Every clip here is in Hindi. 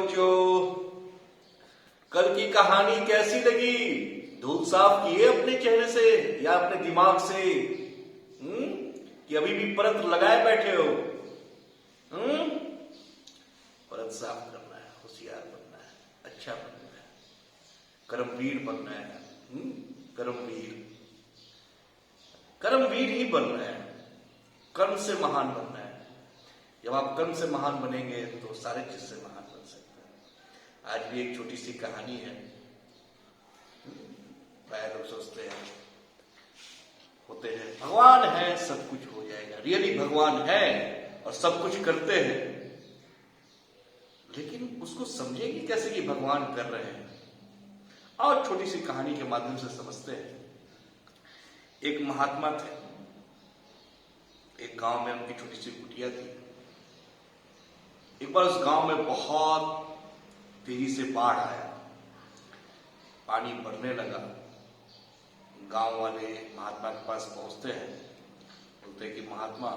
बच्चों, कल की कहानी कैसी लगी? धूल साफ किए अपने चेहरे से या अपने दिमाग से? कि अभी भी परत लगाए बैठे हो? परत साफ करना है, होशियार बनना है, अच्छा बनना है, कर्मवीर बनना है। कर्मवीर कर्मवीर ही बनना है, कर्म से महान बनना है। जब आप कर्म से महान बनेंगे तो सारे चीज से महान बन सकते हैं। आज भी एक छोटी सी कहानी है। प्राय लोग सोचते हैं होते हैं भगवान है सब कुछ हो जाएगा, रियली भगवान है और सब कुछ करते हैं, लेकिन उसको समझेंगे कैसे कि भगवान कर रहे हैं? और छोटी सी कहानी के माध्यम से समझते हैं। एक महात्मा थे, एक गांव में उनकी छोटी सी कुटिया थी। एक बार उस गांव में बहुत तेजी से बाढ़ आया, पानी बढ़ने लगा। गांव वाले महात्मा के पास पहुंचते हैं, बोलते हैं कि महात्मा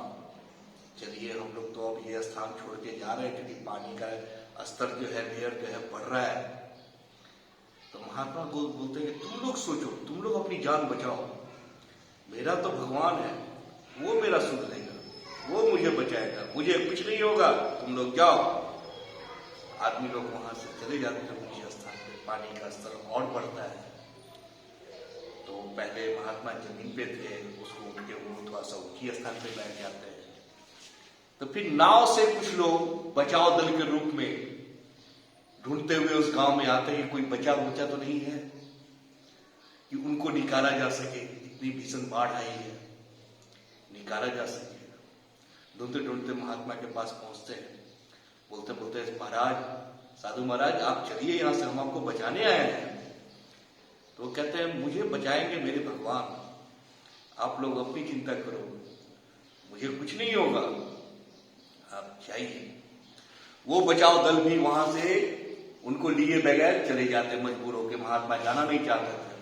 चलिए हम लोग तो अब ये स्थान छोड़ के जा रहे हैं क्योंकि पानी का स्तर जो है, लेयर जो है बढ़ रहा है। तो महात्मा बोलते हैं कि तुम लोग सोचो, तुम लोग अपनी जान बचाओ, मेरा तो भगवान है, वो मेरा सुन लेगा, वो मुझे बचाएगा, मुझे कुछ नहीं होगा, तुम लोग जाओ। आदमी लोग वहां से चले जाते हैं ऊंचे स्थान पे। पानी का स्तर और बढ़ता है। तो पहले महात्मा जमीन पे थे, उसको उठ के वो थोड़ा सा ऊंची स्थान पे बैठ जाते हैं। तो फिर नाव से कुछ लोग बचाव दल के रूप में ढूंढते हुए उस गांव में आते हैं। कोई बचा तो नहीं है कि उनको निकाला जा सके, इतनी भीषण बाढ़ आई है, निकाला जा सके। ढूंढते ढूंढते महात्मा के पास पहुंचते हैं। बोलते बोलते महाराज, साधु महाराज आप चलिए यहां से, हम आपको बचाने आए हैं। तो वो कहते हैं मुझे बचाएंगे मेरे भगवान, आप लोग अपनी चिंता करो, मुझे कुछ नहीं होगा, आप जाइए। वो बचाव दल भी वहां से उनको लिए बगैर चले जाते, मजबूर होकर। महात्मा जाना नहीं चाहते थे।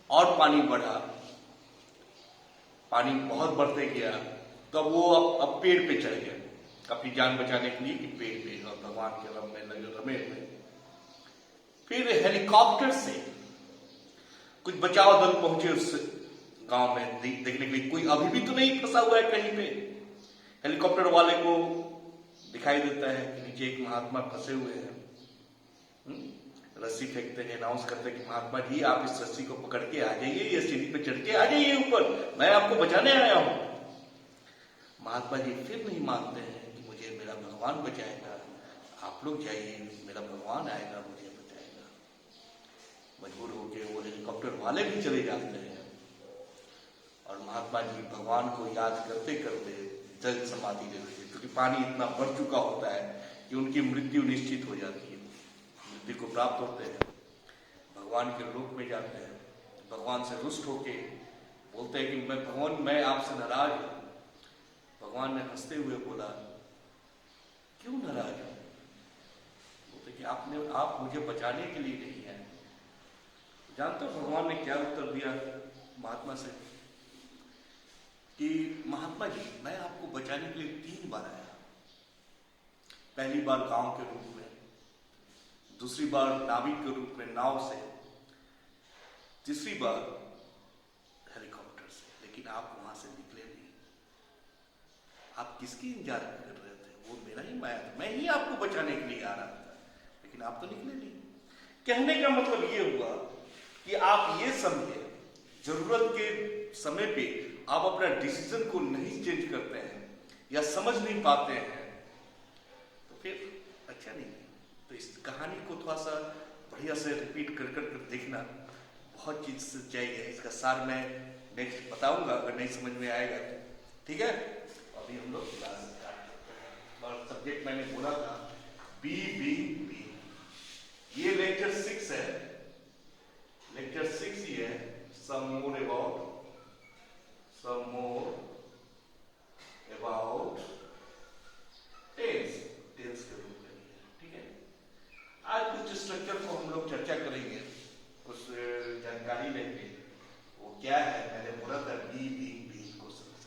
और पानी बढ़ा, पानी बहुत बढ़ते गया। तब वो अब पेड़ पे चढ़ गए अपनी जान बचाने के लिए, कि पेड़ पे और भगवान के रम में लगे रमे हुए। फिर हेलीकॉप्टर से कुछ बचाव दल पहुंचे उस गांव में देखने के लिए, कोई अभी भी तो नहीं फंसा हुआ है कहीं पे। हेलीकॉप्टर वाले को दिखाई देता है कि नीचे एक महात्मा फंसे हुए हैं। रस्सी फेंकते हैं, अनाउंस करते हैं कि महात्मा जी आप इस रस्सी को पकड़ के आ जाइए, ये सीढ़ी पे चढ़ के आ जाइए ऊपर, मैं आपको बचाने आया हूं। महात्मा जी फिर नहीं मानते हैं कि मुझे मेरा भगवान बचाएगा, आप लोग जाइए, मेरा भगवान आएगा, मुझे बचाएगा। मजबूर होकर वो हेलीकॉप्टर वाले भी चले जाते हैं। और महात्मा जी भगवान को याद करते करते जल समाधि ले लेते, क्योंकि पानी इतना बढ़ चुका होता है कि उनकी मृत्यु निश्चित हो जाती है। मृत्यु को प्राप्त होते हैं, भगवान के लोक में जाते हैं। भगवान से रुष्ट होके बोलते हैं कि मैं भगवान, मैं आपसे नाराज हूं। भगवान ने हंसते हुए बोला, क्यों नाराज हो? बोलते कि आप मुझे बचाने के लिए नहीं है। जानते हो भगवान ने क्या उत्तर दिया महात्मा से? कि महात्मा जी मैं आपको बचाने के लिए 3 बार आया। पहली बार गांव के रूप में, दूसरी बार नाविक के रूप में नाव से, तीसरी बार हेलीकॉप्टर से, लेकिन आप वहां से निकले नहीं। आप किसकी इंतजार कर रहे थे? वो मेरा ही माया था, मैं ही आपको बचाने के लिए आ रहा था, लेकिन आप तो निकले नहीं। कहने का मतलब ये हुआ कि आप ये समझे, जरूरत के समय पे आप अपना डिसीजन को नहीं चेंज करते हैं या समझ नहीं पाते हैं तो फिर अच्छा नहीं है। तो इस कहानी को थोड़ा सा बढ़िया से रिपीट कर कर देखना, बहुत चीज सच्चाई है। इसका सार मैं नेक्स्ट बताऊंगा, अगर नहीं समझ में आएगा तो। ठीक है, अभी हम लोग क्लास और सब्जेक्ट मैंने बोला था बी बी बी। ये लेक्चर 6 है, लेक्चर 6 ही है। some more about टेंस के रूप में। ठीक है, आज कुछ स्ट्रक्चर को हम लोग चर्चा करेंगे, कुछ जानकारी लेंगे। वो क्या है, मैंने बोला था बी बी बी को समझ,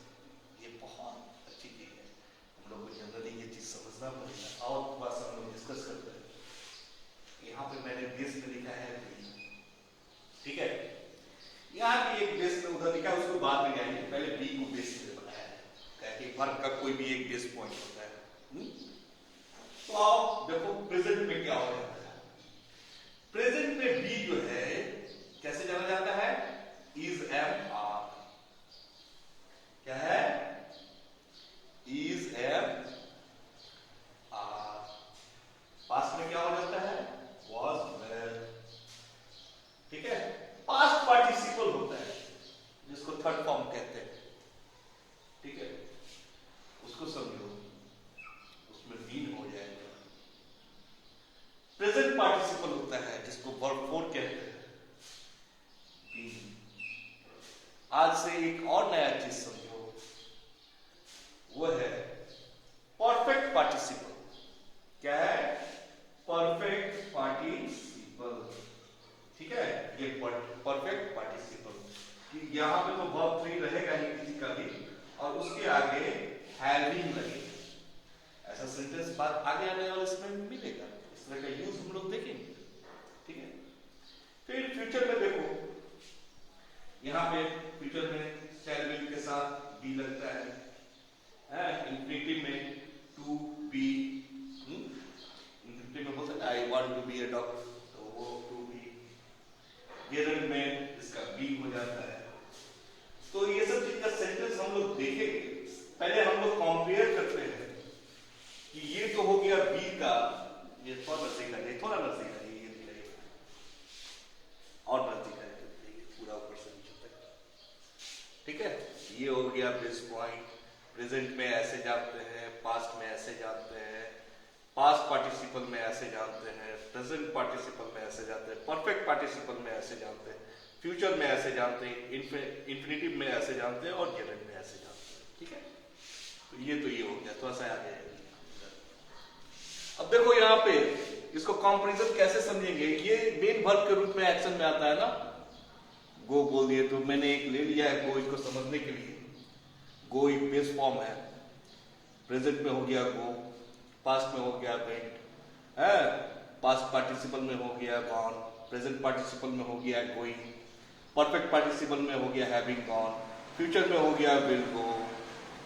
ये बहुत अच्छी चीज है। हम लोग को जनरली ये चीज समझना पड़ेगा। और थोड़ा सा हम लोग डिस्कस करते हैं। वर्ब का कोई भी एक बेस पॉइंट होता है। तो आप देखो प्रेजेंट में क्या हो जाता है। प्रेजेंट में बी जो है कैसे जाना जाता है, इज एम आर। क्या है, इज एम आर। पास्ट में क्या हो जाता है, वॉज वेर। ठीक है, पास्ट पार्टिसिपल होता है जिसको थर्ड फॉर्म कहते हैं। ठीक है, उसको समझो, उसमें बीन हो जाएगा। प्रेजेंट पार्टिसिपल होता है जिसको वर्ब फोर कहते हैं, बीन। आज से एक और नया चीज समझो, वो है परफेक्ट पार्टिसिपल। क्या है, परफेक्ट पार्टिसिपल। ठीक है, ये परफेक्ट पार्टिसिपल कि यहां पे तो वर्ब थ्री रहेगा ही किसी का भी, और उसके आगे हैविंग लगेगा। ऐसा सेंटेंस बात आगे आने वाले समय में मिलेगा, इस तरह का यूज हम लोग देखेंगे। ठीक है, फिर फ्यूचर में देखो, यहां पे फ्यूचर में शैल विल के साथ बी लगता है। इंफिनिटिव में टू बी, इंफिनिटिव में बोल सकते I want to be a dog, तो वो टू बी। गेरंड में इसका बी हो जाता है। तो ये सब चीज का सेंटेंस हम लोग देखेंगे। पहले हम लोग कंपेयर करते हैं कि ये तो हो गया बी का, ये थोड़ा नजदीक आ जाए, थोड़ा नजदीक आ जाए, ये दिखाइए और नजदीक आ जाए, पूरा ऊपर से नीचे तक। ठीक है, ये हो गया बेस पॉइंट। प्रेजेंट में ऐसे जानते हैं, पास्ट में ऐसे जानते हैं, पास्ट पार्टिसिपल में ऐसे जानते हैं, प्रेजेंट पार्टिसिपल में ऐसे जानते हैं, परफेक्ट पार्टिसिपल में ऐसे जानते हैं, फ्यूचर में ऐसे जानते हैं, इंफिनिटिव में ऐसे जानते हैं, और जेरेंट में ऐसे जानते हैं। ठीक है, तो ये हो गया, थोड़ा सा आगे। अब देखो यहाँ पे इसको कंपैरिजन कैसे समझेंगे। ये मेन वर्ब के रूप में एक्शन में आता है ना, गो बोल दिए तो मैंने एक ले लिया है गो, इसको समझने के लिए। गो एक बेस फॉर्म है, प्रेजेंट में हो गया गो, पास्ट में हो गया वेंट, है पास्ट पार्टिसिपल में हो गया गॉन, प्रेजेंट पार्टिसिपल में हो गया गोइंग, परफेक्ट पार्टिसिपल में हो गया हैविंग गॉन, फ्यूचर में हो गया विल गो,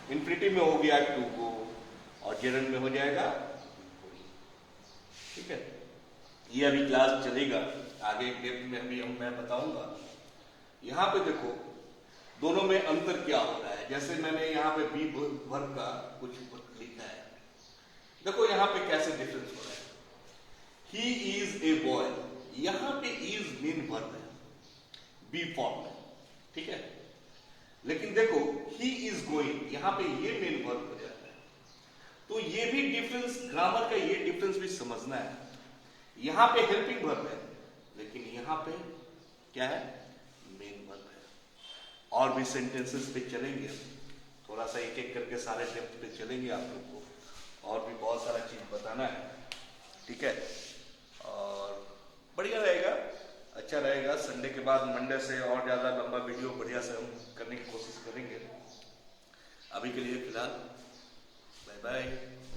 इंफिनिटिव में हो गया टू गो, और जेरेंट में हो जाएगा। ठीक है, ये अभी क्लास चलेगा, आगे डेप्थ में अभी मैं बताऊंगा। यहां पे देखो दोनों में अंतर क्या हो रहा है। जैसे मैंने यहाँ पे बी वर्ब का कुछ लिखा है, देखो यहाँ पे कैसे डिफरेंस हो रहा है। ही इज ए बॉय, यहां पे इज मेन वर्ब है बी फॉर्म में। ठीक है, लेकिन देखो ही इज गोइंग, यहां पे ये मेन वर्ब हो जाता है। तो ये भी डिफरेंस, ग्रामर का ये डिफरेंस भी समझना है। यहां पे हेल्पिंग वर्ब है, लेकिन यहां पे क्या है, मेन वर्ब है। और भी सेंटेंसेस पे चलेंगे, थोड़ा सा एक एक करके सारे डेप्थ पे चलेंगे आप लोग को, और भी बहुत सारा चीज बताना है। ठीक है, और बढ़िया रहेगा, अच्छा रहेगा। संडे के बाद मंडे से और ज्यादा लंबा वीडियो बढ़िया से हम करने की कोशिश करेंगे। अभी के लिए फिलहाल बाय बाय।